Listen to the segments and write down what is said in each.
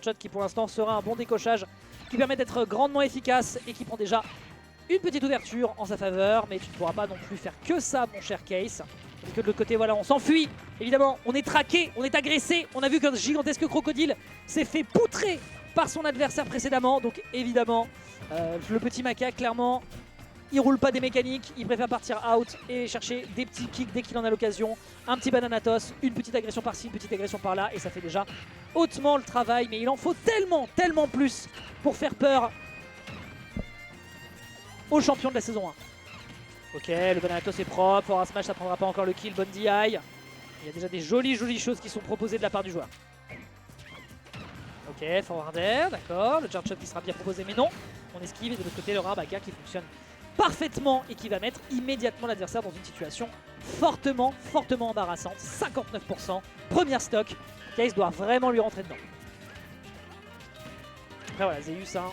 Shot qui pour l'instant sera un bon décochage qui permet d'être grandement efficace et qui prend déjà une petite ouverture en sa faveur, mais tu ne pourras pas non plus faire que ça mon cher Case. Et que de l'autre côté voilà, on s'enfuit, évidemment on est traqué, on est agressé, on a vu qu'un gigantesque crocodile s'est fait poutrer par son adversaire précédemment, donc évidemment le petit macaque clairement il roule pas des mécaniques, il préfère partir out et chercher des petits kicks dès qu'il en a l'occasion. Un petit bananatos, une petite agression par-ci, une petite agression par-là et ça fait déjà hautement le travail. Mais il en faut tellement plus pour faire peur aux champions de la saison 1. Ok, le bananatos est propre, Fora Smash ça prendra pas encore le kill, bonne DI. Il y a déjà des jolies choses qui sont proposées de la part du joueur. Ok, forward air, d'accord, le charge shot qui sera bien proposé mais non. On esquive et de l'autre côté le Rabaka qui fonctionne parfaitement et qui va mettre immédiatement l'adversaire dans une situation fortement embarrassante. 59%, première stock. Case doit vraiment lui rentrer dedans. Après voilà, Zeus, hein,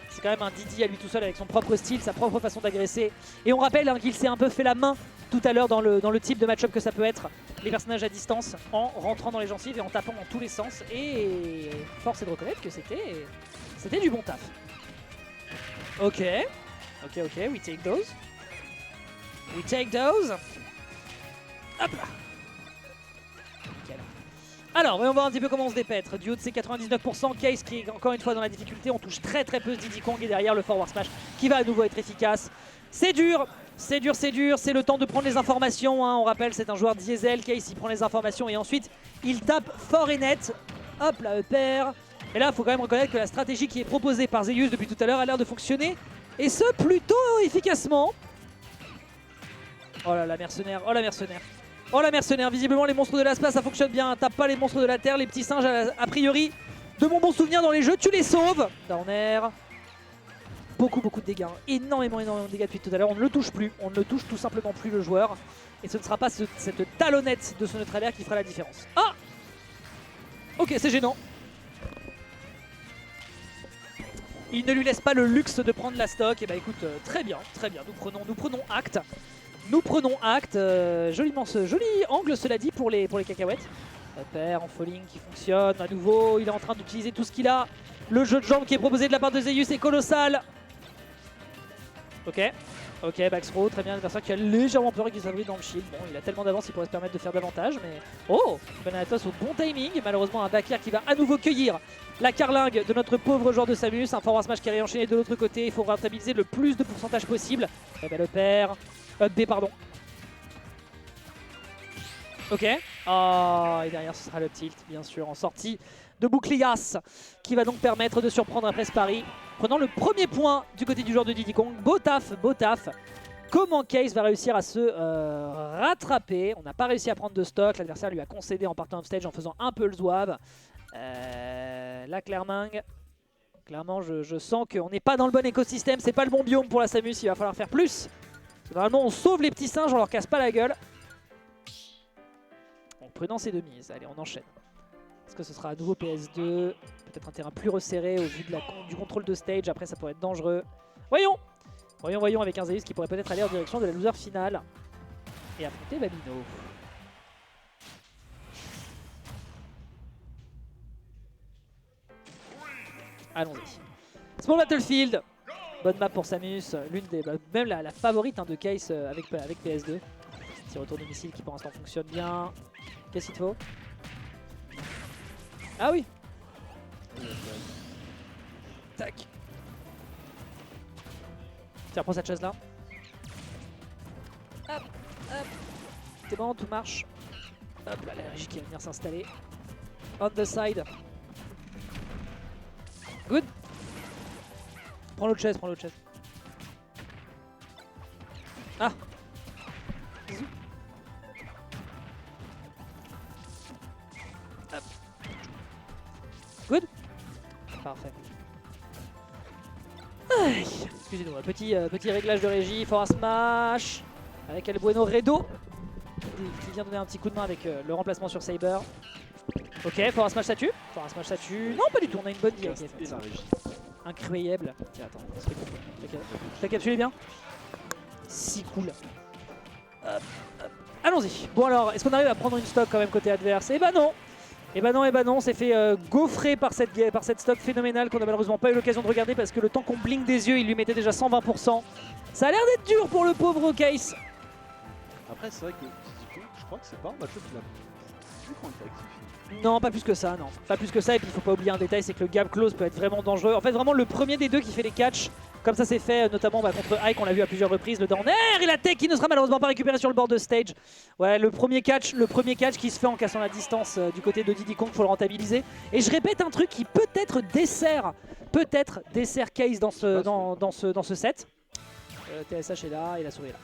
c'est quand même un Didi à lui tout seul avec son propre style, sa propre façon d'agresser. Et on rappelle hein, qu'il s'est un peu fait la main tout à l'heure dans le type de match-up que ça peut être, les personnages à distance, en rentrant dans les gencives et en tapant dans tous les sens. Et force est de reconnaître que c'était du bon taf. Ok, we take those. We take those. Hop là. Nickel. Alors, voyons voir un petit peu comment on se dépêtre. Du haut de ses 99%, Case qui est encore une fois dans la difficulté. On touche très peu Diddy Kong et derrière le forward smash qui va à nouveau être efficace. C'est dur, c'est le temps de prendre les informations. Hein. On rappelle, c'est un joueur diesel. Case, il prend les informations et ensuite, il tape fort et net. Hop là, EPR. Et là, il faut quand même reconnaître que la stratégie qui est proposée par Zeus depuis tout à l'heure a l'air de fonctionner. Et ce, plutôt efficacement. Oh là, la mercenaire, oh la mercenaire. Oh la mercenaire, visiblement les monstres de l'espace ça fonctionne bien. Tape pas les monstres de la terre, les petits singes a priori. De mon bon souvenir dans les jeux, tu les sauves. Down air. Beaucoup de dégâts, hein. Énormément de dégâts depuis tout à l'heure. On ne le touche plus, on ne touche tout simplement plus le joueur. Et ce ne sera pas cette talonnette de ce neutral air qui fera la différence. Ah! Ok, c'est gênant. Il ne lui laisse pas le luxe de prendre la stock. Et bah écoute, très bien. Nous prenons acte. Joli angle cela dit pour les cacahuètes. Père en falling qui fonctionne à nouveau. Il est en train d'utiliser tout ce qu'il a. Le jeu de jambes qui est proposé de la part de Zeus est colossal. Ok, back throw, très bien. L'adversaire qui a légèrement peur et qui s'abrite dans le shield. Bon, il a tellement d'avance, il pourrait se permettre de faire davantage. Mais oh, Bananatos au bon timing. Malheureusement, un back air qui va à nouveau cueillir la carlingue de notre pauvre joueur de Samus. Un forward smash qui est réenchaîné de l'autre côté. Il faut rentabiliser le plus de pourcentage possible. Et ben le père. B, pardon. Ok. Oh, et derrière, ce sera le tilt, bien sûr, en sortie de bouclias, qui va donc permettre de surprendre après ce pari. Prenant le premier point du côté du joueur de Diddy Kong. Beau taf. Comment Case va réussir à se rattraper? On n'a pas réussi à prendre de stock. L'adversaire lui a concédé en partant off stage en faisant un peu le zouave. Là, clairement, je sens qu'on n'est pas dans le bon écosystème. C'est pas le bon biome pour la Samus. Il va falloir faire plus. Normalement, on sauve les petits singes, on leur casse pas la gueule. Donc, prudence et de mise. Allez, on enchaîne. Est-ce que ce sera à nouveau PS2? Peut-être un terrain plus resserré au vu de du contrôle de stage. Après, ça pourrait être dangereux. Voyons avec un Zeus qui pourrait peut-être aller en direction de la loser finale. Et affronter Babino. Allons-y. Small Battlefield. Bonne map pour Samus, l'une des même la favorite hein, de Case avec PS2. Petit retour de missile qui pour l'instant fonctionne bien. Qu'est-ce qu'il te faut? Ah oui. Tac. Tiens, prends cette chaise là. Hop. C'est bon, tout marche. Hop là, la régie qui va venir s'installer. On the side. Good. Prends l'autre chaise, Ah. Hop. Good. Parfait. Excusez-nous, petit réglage de régie, Fora Smash avec El Bueno Redo qui vient donner un petit coup de main avec le remplacement sur Saber. Ok, Fora Smash ça tue. Non, pas du tout, on a une bonne vie. Incroyable. Tiens, attends, je l'ai capsulé bien. Si cool. Allons-y. Bon alors, est-ce qu'on arrive à prendre une stock quand même côté adverse? Eh bah non. Et bah non, on s'est fait gaufrer par cette stock phénoménale qu'on a malheureusement pas eu l'occasion de regarder parce que le temps qu'on blinque des yeux, il lui mettait déjà 120%. Ça a l'air d'être dur pour le pauvre Case. Après, c'est vrai que je crois que c'est pas un match-up qui a plus grand actif. Non, pas plus que ça, non. Pas plus que ça, et puis il faut pas oublier un détail, c'est que le gap close peut être vraiment dangereux. En fait, vraiment le premier des deux qui fait les catchs, comme ça s'est fait notamment contre Ike, on l'a vu à plusieurs reprises, le down air et la tech qui ne sera malheureusement pas récupérée sur le bord de stage. Ouais, le premier catch qui se fait en cassant la distance du côté de Diddy Kong, faut le rentabiliser. Et je répète un truc qui peut-être dessert Case dans ce set. TSH est là et la souris est là.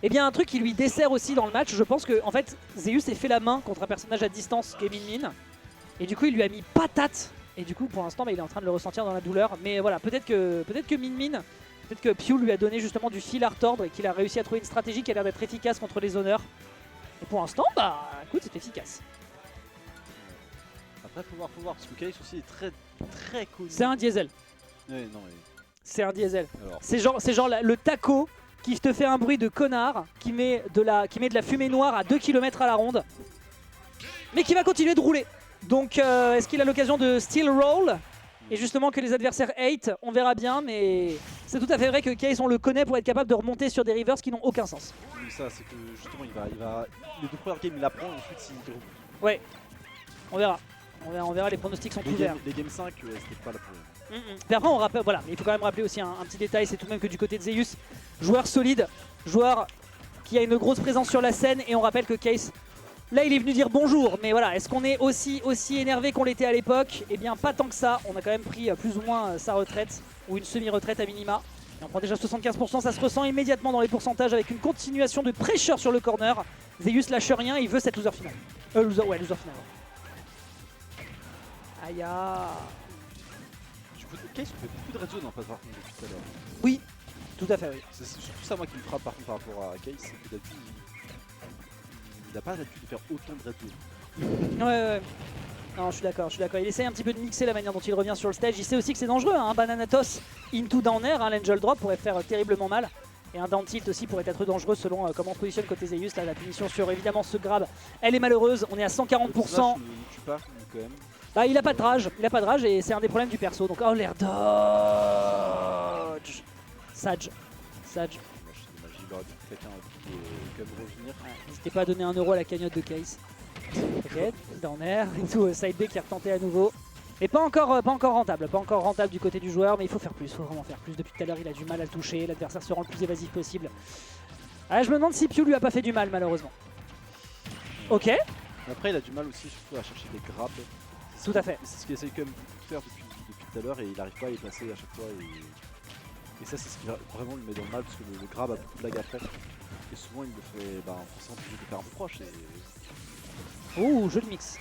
Et bien un truc qui lui dessert aussi dans le match, je pense que en fait Zeus s'est fait la main contre un personnage à distance qui est Min Min. Et du coup il lui a mis patate. Et du coup pour l'instant il est en train de le ressentir dans la douleur. Mais voilà, peut-être que Min Min, peut-être que Piu lui a donné justement du fil à retordre et qu'il a réussi à trouver une stratégie qui a l'air d'être efficace contre les honneurs. Et pour l'instant, bah écoute, c'est efficace. Après faut voir, parce que Case aussi est très connu. C'est un diesel. Ouais, non, mais... C'est un diesel. Alors. C'est genre le taco qui te fait un bruit de connard, qui met de la fumée noire à 2 km à la ronde, mais qui va continuer de rouler. Donc est-ce qu'il a l'occasion de steal roll et justement que les adversaires hate? On verra bien, mais c'est tout à fait vrai que Case, on le connaît pour être capable de remonter sur des rivers qui n'ont aucun sens. Oui, ça c'est que justement il va les deux premières games il apprend et ensuite il roule. Ouais, on verra. On verra, les pronostics sont ouverts. Les games 5, c'était pas la première. Mais après on rappelle, voilà, mais il faut quand même rappeler aussi un petit détail, c'est tout de même que du côté de Zeus, joueur solide, joueur qui a une grosse présence sur la scène, et on rappelle que Case, là il est venu dire bonjour, mais voilà, est-ce qu'on est aussi énervé qu'on l'était à l'époque? Eh bien pas tant que ça, on a quand même pris plus ou moins sa retraite, ou une semi-retraite à minima, et on prend déjà 75%, ça se ressent immédiatement dans les pourcentages avec une continuation de pressure sur le corner. Zeus lâche rien, il veut cette loser finale. Loser finale. Aïe. Case fait beaucoup de red zone en fait par contre depuis tout à l'heure. Oui, tout à fait, oui. C'est surtout ça moi qui me frappe par contre par rapport à Case, c'est que d'habitude il n'a pas l'habitude de faire autant de red zone. Ouais. Non, je suis d'accord. Il essaye un petit peu de mixer la manière dont il revient sur le stage. Il sait aussi que c'est dangereux, hein. Banana toss into down air, l'angel drop pourrait faire terriblement mal. Et un down tilt aussi pourrait être dangereux selon comment on se positionne côté Zeus. Là, la punition sur évidemment ce grab, elle est malheureuse. On est à 140%. Tu pars quand même. Bah, il a pas de rage, et c'est un des problèmes du perso. Donc, oh, l'air dodge. Sage. J'aurais dit quelqu'un qui peut quand même revenir. N'hésitez pas à donner 1 euro à la cagnotte de Case. Ok, down air, et tout, side B qui est retenté à nouveau. Et pas encore rentable du côté du joueur, mais il faut faire plus, il faut vraiment faire plus. Depuis tout à l'heure, il a du mal à le toucher, l'adversaire se rend le plus évasif possible. Ah, je me demande si Piu lui a pas fait du mal, malheureusement. Ok. Après, il a du mal aussi surtout à chercher des grabs. Tout à fait. C'est ce qu'il essaye quand même de faire depuis tout à l'heure et il n'arrive pas à y passer à chaque fois. Et ça, c'est ce qui va vraiment lui met dans le mal parce que le grab a beaucoup de lag après. Et souvent, il le fait en forçant de faire un peu proche. Ouh, joli mix.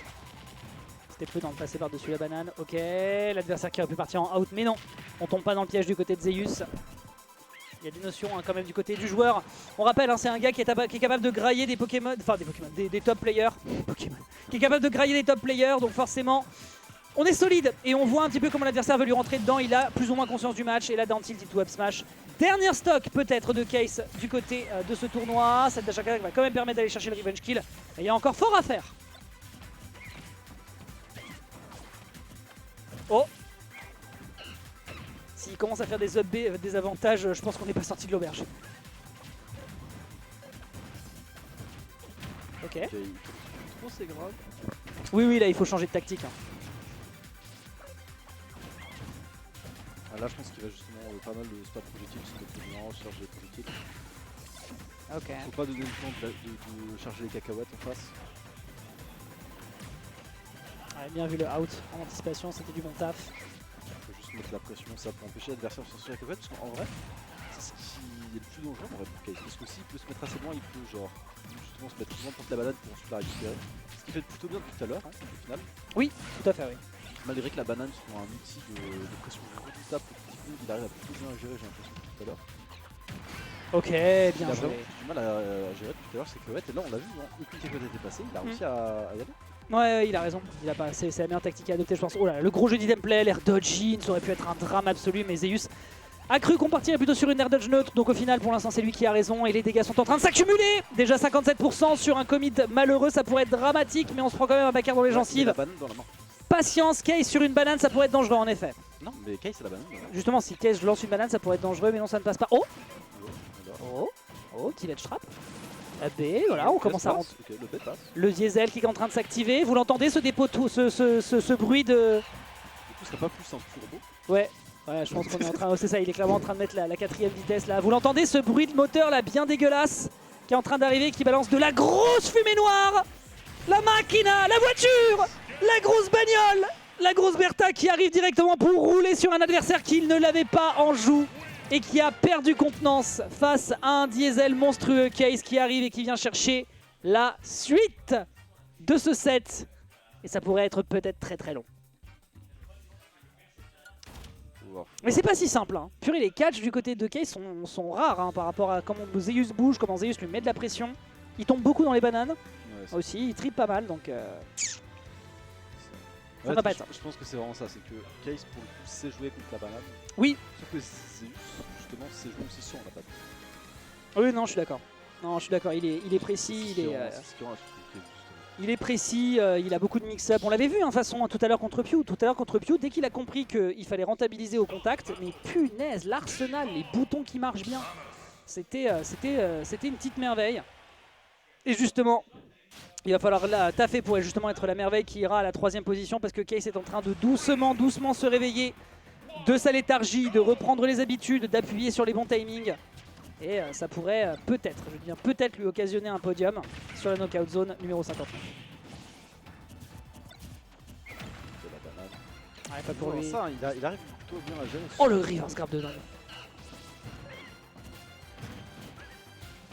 C'était prudent de passer par-dessus la banane. Ok, l'adversaire qui aurait pu partir en out, mais non. On tombe pas dans le piège du côté de Zeus. Il y a des notions quand même du côté du joueur. On rappelle, c'est un gars qui est capable de grailler des Pokémon, des top players. Pokémon. Qui est capable de grailler des top players, donc forcément, on est solide. Et on voit un petit peu comment l'adversaire veut lui rentrer dedans. Il a plus ou moins conscience du match. Et là, down tilt into up smash. Dernière stock peut-être de Case du côté de ce tournoi. Cette dash attack va quand même permettre d'aller chercher le revenge kill. Et il y a encore fort à faire. Oh! S'il commence à faire des up B, des avantages, je pense qu'on n'est pas sorti de l'auberge. Ok. Trop c'est grave. Oui, là il faut changer de tactique. Ah, là je pense qu'il va justement pas mal de spot projectiles sur le président, charger les projectiles. Ok. Faut pas donner le temps de charger les cacahuètes en face. Ouais, bien vu le out en anticipation, c'était du bon taf. Faut juste mettre la pression, ça pour empêcher l'adversaire de se sortir la cacahuète parce qu'en vrai, c'est ce qui est le plus dangereux en vrai pour Case. Parce que s'il peut se mettre assez loin, il peut genre justement se mettre loin contre la banane pour ensuite la récupérer. Ce qu'il fait plutôt bien depuis tout à l'heure, au final. Oui, tout à fait, oui. Malgré que la banane soit un outil de pression redoutable pour petit coup, il arrive à plutôt bien gérer, j'ai l'impression, depuis tout à l'heure. Ok, bien Il a joué. vraiment du mal à gérer depuis tout à l'heure ses cacahuètes et là on l'a vu, aucune cacahuète était passée, il a réussi à y aller. Ouais, il a raison. C'est la meilleure tactique à adopter, je pense. Oh là, le gros jeu d'item play, l'air dodgy, ça aurait pu être un drame absolu, mais Zeus a cru qu'on partirait plutôt sur une air dodge neutre, donc au final pour l'instant c'est lui qui a raison et les dégâts sont en train de s'accumuler. Déjà 57% sur un commit malheureux, ça pourrait être dramatique, mais on se prend quand même un backer dans les gencives. La banane dans la main. Patience, Case sur une banane, ça pourrait être dangereux en effet. Non, mais Case c'est la banane. Justement, si Case lance une banane, ça pourrait être dangereux, mais non, ça ne passe pas. Oh, petit ledge trap. B, voilà, on commence à rentrer. Okay, le bête passe. Le diesel qui est en train de s'activer. Vous l'entendez ce dépôt, ce bruit de. Du coup, ce serait pas plus un turbo. Ouais, je pense qu'on est en train. Oh, c'est ça, il est clairement en train de mettre la 4ème vitesse là. Vous l'entendez ce bruit de moteur là, bien dégueulasse, qui est en train d'arriver, qui balance de la grosse fumée noire. La machina, la voiture, la grosse bagnole, la grosse Bertha qui arrive directement pour rouler sur un adversaire qui ne l'avait pas en joue et qui a perdu contenance face à un diesel monstrueux. Case qui arrive et qui vient chercher la suite de ce set. Et ça pourrait être peut-être très très long. Mais c'est pas si simple. Hein. Purée, les catchs du côté de Case sont rares hein, par rapport à comment Zeus bouge, comment Zeus lui met de la pression. Il tombe beaucoup dans les bananes. Ouais, aussi, il tripe pas mal donc. Ça va pas être. Je pense que c'est vraiment ça, c'est que Case pour le coup sait jouer contre la banane. Oui. Sauf que Zeus justement sait jouer aussi sur la banane. Oui, non, je suis d'accord. Non, je suis d'accord. Il est précis. Il est précis, il a beaucoup de mix-up. On l'avait vu, de toute façon, tout à l'heure contre Pew. Tout à l'heure contre Pew, dès qu'il a compris qu'il fallait rentabiliser au contact, mais punaise, l'arsenal, les boutons qui marchent bien, c'était une petite merveille. Et justement, il va falloir là taffer pour justement être la merveille qui ira à la 3ème position parce que Case est en train de doucement se réveiller de sa léthargie, de reprendre les habitudes, d'appuyer sur les bons timings. Et ça pourrait peut-être, je dis bien peut-être lui occasionner un podium sur la knockout zone numéro 59. Ouais, pas pour lui. Ça, il arrive plutôt bien à gérer. Oh le reverse grab de dingue.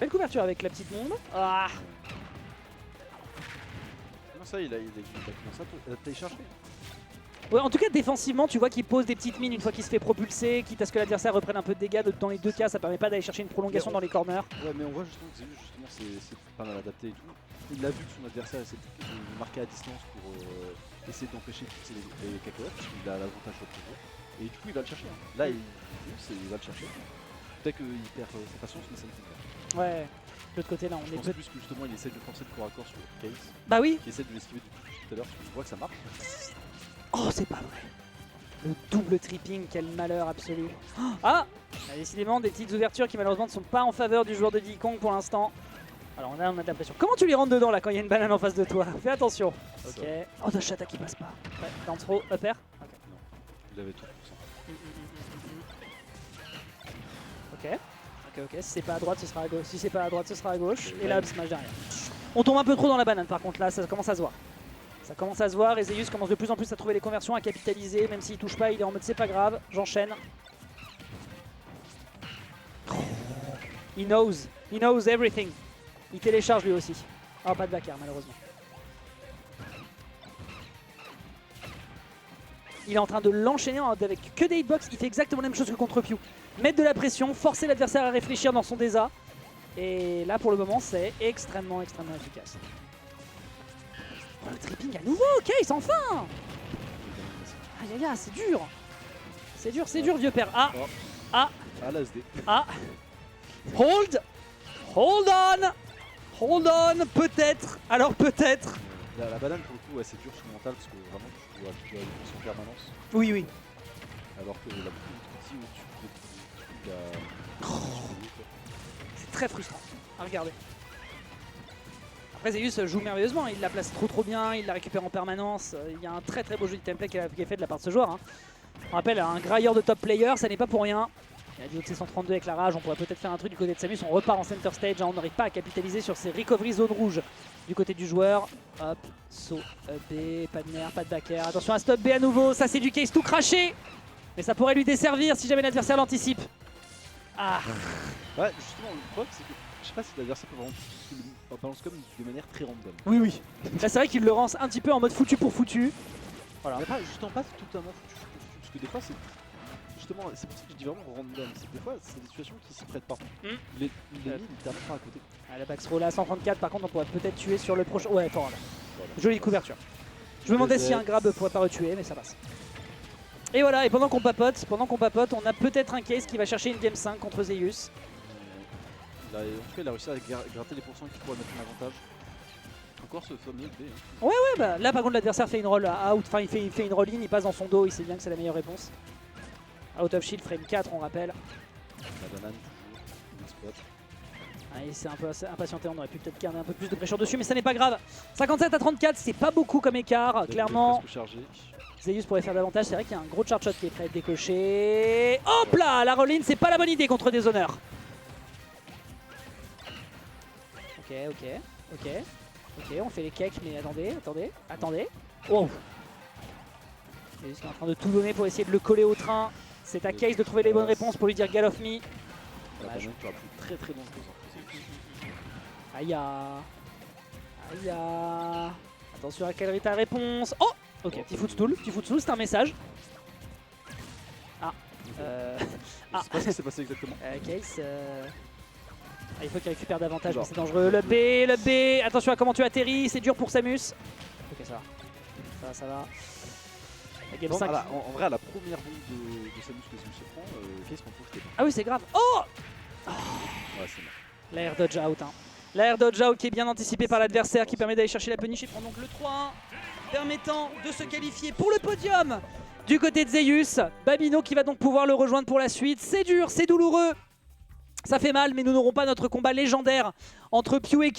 Belle couverture avec la petite bombe. Ah. Non, ça, il a commencé à télécharger. Ouais, en tout cas défensivement tu vois qu'il pose des petites mines une fois qu'il se fait propulser, quitte à ce que l'adversaire reprenne un peu de dégâts. Dans les deux cas ça permet pas d'aller chercher une prolongation dans les corners. Ouais, mais on voit justement que Zeus c'est pas mal adapté et tout. Il a vu que son adversaire essaie de marquer à distance pour essayer d'empêcher de pousser les cacahuètes parce qu'il a l'avantage de pivot. Et du coup il va le chercher. Hein. Là il va le chercher. Peut-être qu'il perd sa patience mais ça me fait peur. Ouais, de l'autre côté là on je pense plus que justement il essaie de forcer le corps à corps sur Case. Bah oui. Qui essaie de l'esquiver depuis tout à l'heure parce que je vois que ça marche. Oh, c'est pas vrai. Le double tripping, quel malheur absolu. Ah, décidément des petites ouvertures qui malheureusement ne sont pas en faveur du joueur de Diddy Kong pour l'instant. Alors on a de la pression. Comment tu les rentres dedans là quand il y a une banane en face de toi? Fais attention. Ok. Oh, de Shata qui passe pas. Ouais, down throw, up air. Non, il avait tout pour ça. Ok, si c'est pas à droite, ce sera à gauche. Si c'est pas à droite, ce sera à gauche. Et là, up smash derrière. On tombe un peu trop dans la banane par contre là, ça commence à se voir. Ça commence à se voir et Zeus commence de plus en plus à trouver les conversions, à capitaliser, même s'il touche pas, il est en mode c'est pas grave, j'enchaîne. He knows everything. Il télécharge lui aussi. Oh, pas de backer malheureusement. Il est en train de l'enchaîner avec que des hitbox, il fait exactement la même chose que contre Pew. Mettre de la pression, forcer l'adversaire à réfléchir dans son désa. Et là pour le moment c'est extrêmement efficace. Oh, le tripping à nouveau, Case, enfin. Aïe aïe aïe, c'est dur. C'est dur, vieux père. Ah, oh. Ah, la SD. Ah, hold on, peut-être, alors peut-être. La banane pour le coup, ouais, c'est dur sur le mental parce que vraiment tu dois y penser en permanence. Oui. Alors que la petite où tu C'est très frustrant à regarder. Après Zeus joue merveilleusement, il la place trop bien, il la récupère en permanence. Il y a un très beau jeu de template qui est fait de la part de ce joueur. Hein. On rappelle un grailleur de top player, ça n'est pas pour rien. Il a dit que c'est 132 avec la rage, on pourrait peut-être faire un truc du côté de Samus, on repart en center stage, hein. On n'arrive pas à capitaliser sur ces recovery zones rouges du côté du joueur. Hop, saut B, pas de nerf, pas de backer. Attention à stop B à nouveau, ça c'est du Case tout craché. Mais ça pourrait lui desservir si jamais l'adversaire l'anticipe. Ah. Ouais, justement, le problème c'est que je sais pas si l'adversaire peut vraiment balance comme de manière très random. Oui. Là c'est vrai qu'il le rance un petit peu en mode foutu pour foutu. Voilà. Mais pas justement pas totalement foutu, parce que des fois c'est justement, c'est pour ça que je dis vraiment random, c'est que des fois c'est des situations qui s'y prêtent pas. Les mines ils terminent pas à côté. Ah, la backthrow là 134 par contre on pourrait peut-être tuer sur le prochain. Ouais, fort là. Jolie couverture. Je me demandais si un grab pourrait pas retuer mais ça passe. Et voilà, et pendant qu'on papote, on a peut-être un case qui va chercher une game 5 contre Zeus. Là, en tout cas, il a réussi à gratter les pourcents qui pourraient mettre un avantage. Encore ce fameux B. Hein. Ouais, bah, là par contre l'adversaire fait une roll out, enfin il fait une roll in, il passe dans son dos, il sait bien que c'est la meilleure réponse. Out of shield, frame 4 on rappelle. La banane toujours, il exploite. Ah, il s'est un peu impatienté, on aurait pu peut-être garder un peu plus de pression dessus, mais ça n'est pas grave. 57 à 34, c'est pas beaucoup comme écart, clairement. Zeus pourrait faire davantage, c'est vrai qu'il y a un gros charge shot qui est prêt à être décoché. Hop là, la roll in, c'est pas la bonne idée contre Dishonor. Ok, on fait les cakes, mais attendez. Oh, Zeus qui est en train de tout donner pour essayer de le coller au train. C'est à Case de trouver les bonnes réponses pour lui dire get off me. La banane qui aura plus très dangereuse. Aïe. Attention à quelle est ta réponse. Oh, ok, petit footstool, c'est un message. Je sais pas ce qui s'est passé exactement. Case. Il faut qu'il récupère davantage, mais c'est dangereux. Le B. Attention à comment tu atterris, c'est dur pour Samus. Ok, ça va. La game 5. En vrai, à la première bombe de Samus que Samus se prend, Case comprend que c'était pas. Ah oui, c'est grave. Oh, Ouais, c'est mort. l'air dodge out. L'air dodge out qui est bien anticipé par l'adversaire, qui permet d'aller chercher la punish. Il prend donc le 3-1, permettant de se qualifier pour le podium du côté de Zeus. Babino qui va donc pouvoir le rejoindre pour la suite. C'est dur, c'est douloureux. Ça fait mal, mais nous n'aurons pas notre combat légendaire entre Pew et Case.